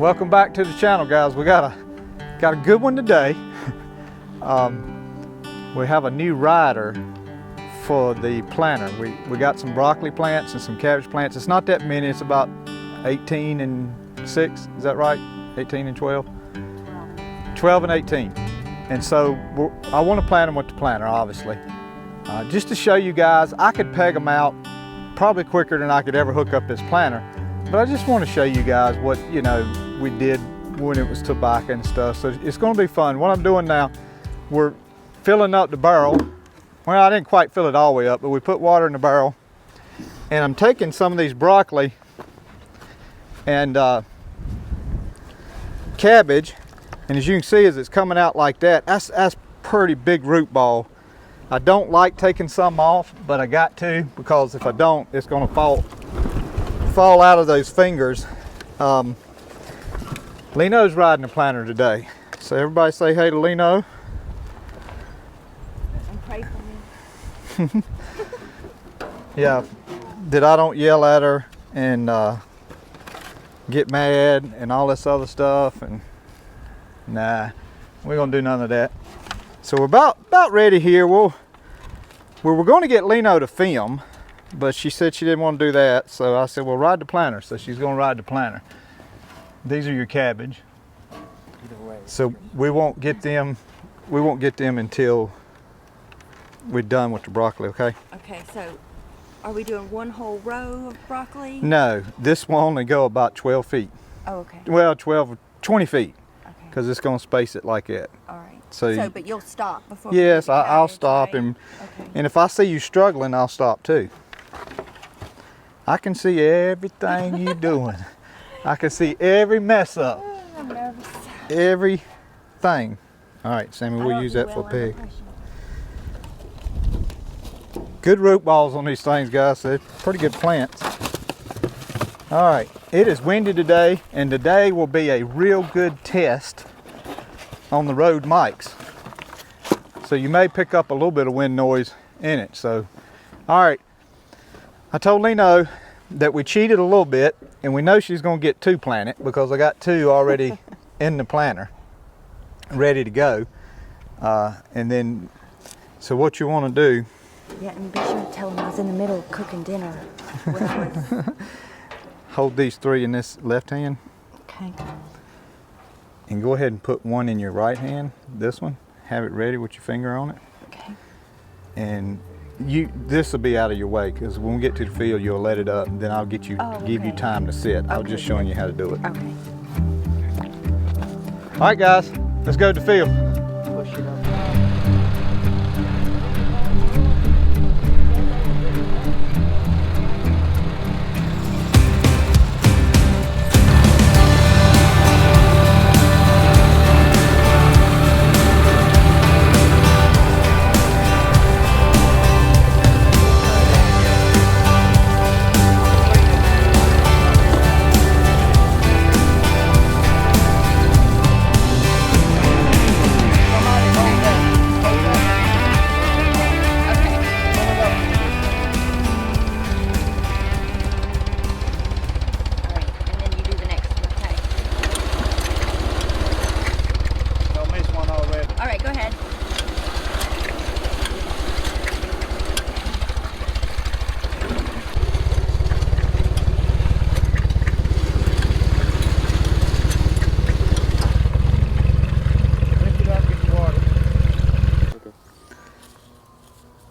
Welcome back to the channel, guys. We got a good one today. We have a new rider for the planter. We got some broccoli plants and some cabbage plants. It's not that many. It's about 18 and 6. Is that right? 18 and 12? 12 and 18. And so I want to plant them with the planter, obviously. Just to show you guys, I could peg them out probably quicker than I could ever hook up this planter. But I just want to show you guys what, you know, we did when it was tobacco and stuff. So it's going to be fun. What I'm doing now, we're filling up the barrel. Well, I didn't quite fill it all the way up, but we put water in the barrel. And I'm taking some of these broccoli and cabbage. And as you can see, as it's coming out like that, that's pretty big root ball. I don't like taking some off, but I got to, because if I don't, it's going to fall out of those fingers. Leno's riding the planter today, so everybody say hey to Leno. And pray for me. Yeah, that I don't yell at her and get mad and all this other stuff, and nah, we're gonna do none of that. So we're about ready here. We were going to get Leno to film, but she said she didn't want to do that, so I said, well, ride the planter. So she's going to ride the planter. These are your cabbage. So we won't get them until we're done with the broccoli, okay? Okay, so are we doing one whole row of broccoli? No, this will only go about 12 feet. Oh, okay. Well, 20 feet, Okay. because it's going to space it like that. All right. So, But you'll stop before. yes, we get I'll cabbage, stop, right? and Okay. if I see you struggling, I'll stop too. I can see everything you're doing. I can see every mess up, I'm nervous. everything. All right, Sammy, I we'll don't use do that well for a under pig. pressure. Good root balls on these things, guys. They're pretty good plants. All right, it is windy today, and today will be a real good test on the Rode mics. So you may pick up a little bit of wind noise in it. So, all right, I told Leno that we cheated a little bit, and we know she's going to get 2 planted because I got 2 already in the planter, ready to go. And then, so what you want to do? Yeah, and be sure to tell him I was in the middle of cooking dinner when I was. Hold these 3 in this left hand, Okay. and go ahead and put 1 in your right hand. This one, have it ready with your finger on it, Okay. and this will be out of your way, because when we get to the field, you'll let it up, and then I'll give you okay. time to sit. I was Okay, just showing good. you how to do it. Okay. All right, guys, let's go to the field. Push it up. All right, and then you do the next one. Okay. Don't miss one already. All right, go ahead. Lift it up, get the water.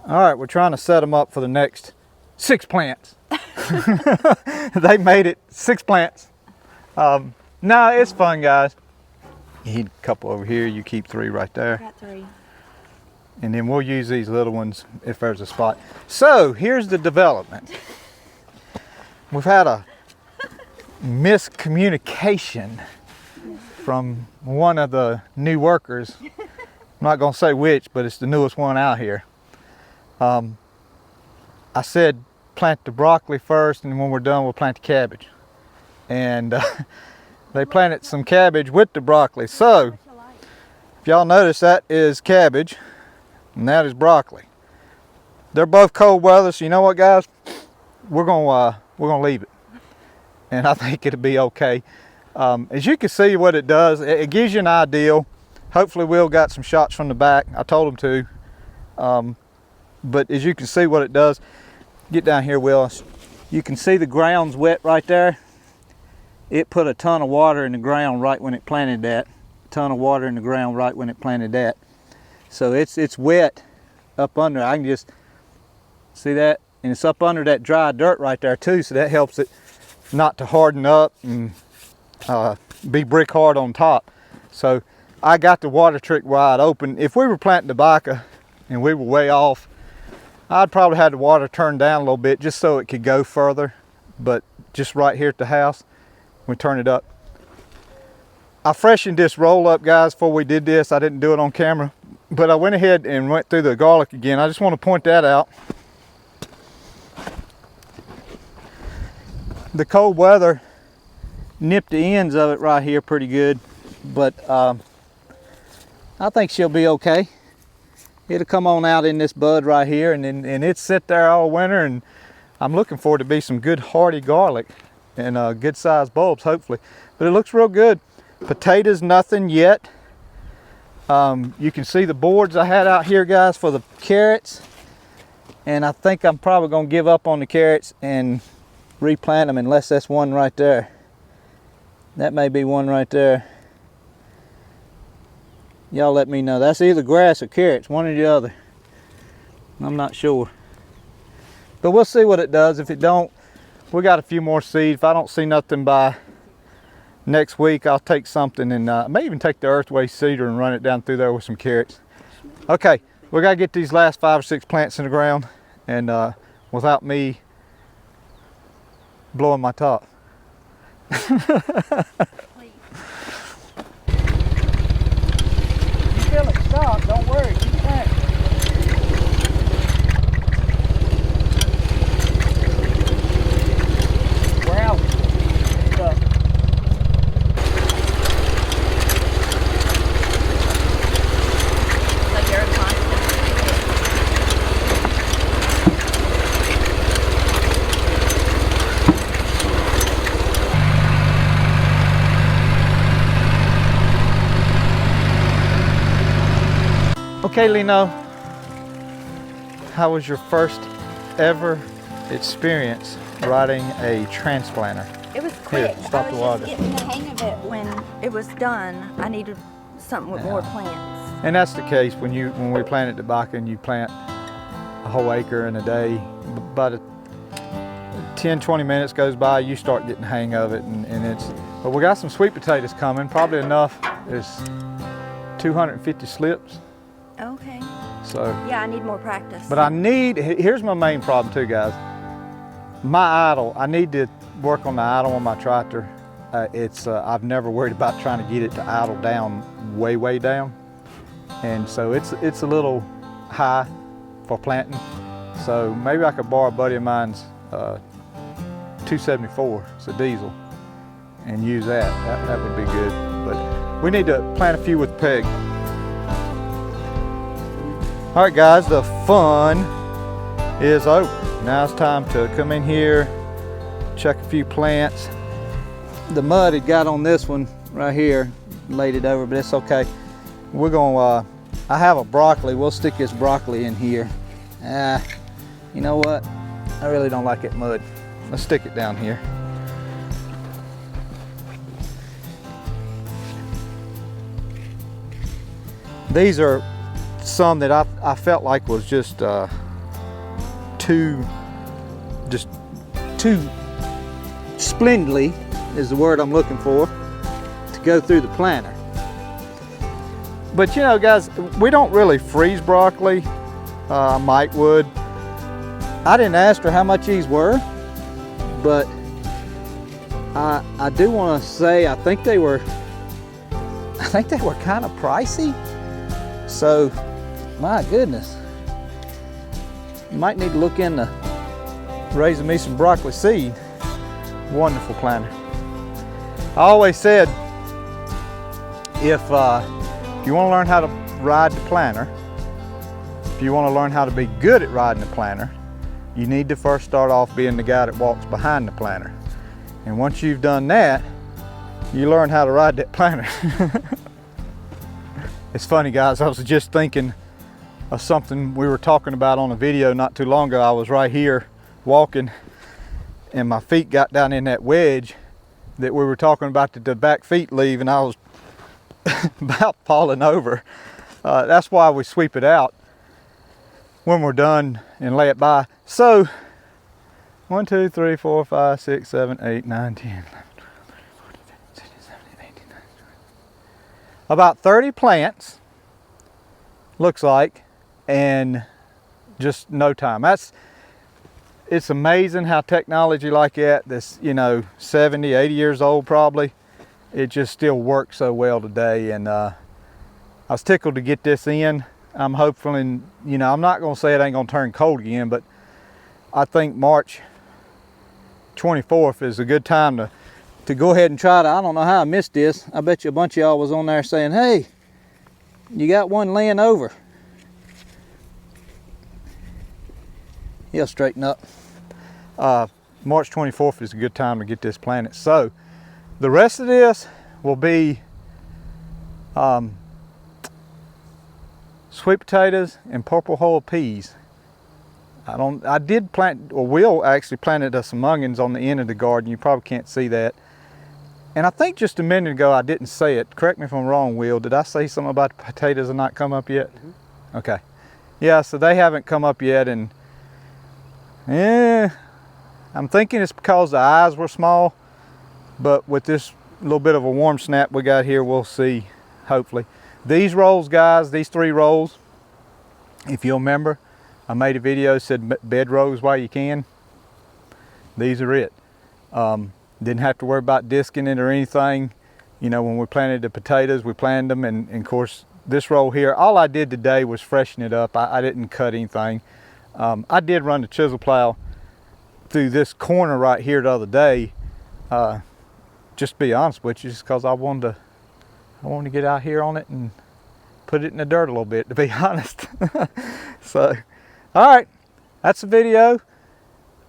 All right, we're trying to set them up for the next 6 plants. They made it 6 plants. No, it's fun, guys. You need a couple over here. You keep 3 right there. Got 3. And then we'll use these little ones if there's a spot. So here's the development. We've had a miscommunication from one of the new workers. I'm not going to say which, but it's the newest one out here. I said plant the broccoli first, and when we're done, we'll plant the cabbage. And they planted some cabbage with the broccoli. So if y'all notice, that is cabbage and that is broccoli. They're both cold weather, so you know what, guys? We're gonna leave it, and I think it'll be okay. As you can see what it does, it gives you an idea. Hopefully Will got some shots from the back. I told him to. But as you can see what it does, get down here, Will. You can see the ground's wet right there. It put a ton of water in the ground right when it planted that. A ton of water in the ground right when it planted that. So it's wet up under. I can just see that, and it's up under that dry dirt right there too. So that helps it not to harden up and be brick hard on top. So I got the water trick wide open. If we were planting tobacco and we were way off, I'd probably have the water turned down a little bit just so it could go further. But just right here at the house, we turn it up. I freshened this roll up, guys, before we did this. I didn't do it on camera, but I went ahead and went through the garlic again. I just want to point that out. The cold weather nipped the ends of it right here pretty good, but I think she'll be okay. It'll come on out in this bud right here, and it sit there all winter, and I'm looking for it to be some good hardy garlic and good sized bulbs, hopefully. But it looks real good. Potatoes, nothing yet. You can see the boards I had out here, guys, for the carrots, and I think I'm probably gonna give up on the carrots and replant them, unless that's one right there. That may be one right there. Y'all let me know. That's either grass or carrots, one or the other. I'm not sure. But we'll see what it does. If it don't, we got a few more seeds. If I don't see nothing by next week, I'll take something and I may even take the earthway cedar and run it down through there with some carrots. Okay, we gotta get these last 5 or 6 plants in the ground, and without me blowing my top. You feel it stop, don't worry, keep planting. We're out. It's up. Like you're constant. Okay, Leno, how was your first ever experience riding a transplanter? It was quick. Here, stop I the was water. just getting the hang of it when it was done. I needed something with more plants. And that's the case when we planted tobacco and you plant a whole acre in a day. About 10-20 minutes goes by, you start getting the hang of it, and it's. But we got some sweet potatoes coming, probably enough. There's 250 slips. Okay. So. Yeah, I need more practice. But here's my main problem too, guys. My idle, I need to work on the idle on my tractor. I've never worried about trying to get it to idle down way down. And so it's a little high for planting. So maybe I could borrow a buddy of mine's 274, it's a diesel, and use that. That would be good. But we need to plant a few with peg. All right, guys, the fun is over. Now it's time to come in here, check a few plants. The mud had got on this one right here, laid it over, but it's okay. We're gonna, I have a broccoli. We'll stick this broccoli in here. You know what? I really don't like that mud. Let's stick it down here. These are some that I felt like was just too splendidly is the word I'm looking for to go through the planter. But you know, guys, we don't really freeze broccoli. Mike would. I didn't ask her how much these were, but I do want to say I think they were kind of pricey. So, my goodness, you might need to look into raising me some broccoli seed. Wonderful planter. I always said, if you want to learn how to ride the planter, if you want to learn how to be good at riding the planter, you need to first start off being the guy that walks behind the planter. And once you've done that, you learn how to ride that planter. It's funny, guys, I was just thinking of something we were talking about on a video not too long ago. I was right here walking and my feet got down in that wedge that we were talking about that the back feet leave, and I was about falling over. That's why we sweep it out when we're done and lay it by. So 1, 2, 3, 4, 5, 6, 7, 8, 9, 10, 11, 12, 13, 14, 15, 16, 17, 18, 19, 20. About 30 plants, looks like, and just no time. It's amazing how technology like that, that's, you know, 70, 80 years old probably, it just still works so well today. And I was tickled to get this in. I'm hopeful, and you know, I'm not gonna say it ain't gonna turn cold again, but I think March 24th is a good time to go ahead and try to, I don't know how I missed this. I bet you a bunch of y'all was on there saying, hey, you got one laying over. He'll straighten up. March 24th is a good time to get this planted. So the rest of this will be sweet potatoes and purple hull peas. I did plant, or Will actually planted some onions on the end of the garden. You probably can't see that. And I think just a minute ago I didn't say it. Correct me if I'm wrong, Will. Did I say something about the potatoes have not come up yet? Mm-hmm. Okay. Yeah, so they haven't come up yet, and I'm thinking it's because the eyes were small, but with this little bit of a warm snap we got here, we'll see, hopefully. These rolls, guys, these 3 rolls, if you'll remember, I made a video that said bed rows while you can. These are it. Didn't have to worry about disking it or anything. You know, when we planted the potatoes, we planted them, and of course, this row here, all I did today was freshen it up. I didn't cut anything. I did run the chisel plow through this corner right here the other day, just to be honest with you, just because I wanted to get out here on it and put it in the dirt a little bit, to be honest. So, all right, that's the video.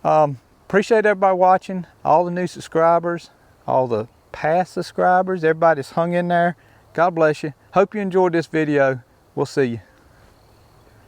Appreciate everybody watching, all the new subscribers, all the past subscribers, everybody that's hung in there. God bless you. Hope you enjoyed this video. We'll see you.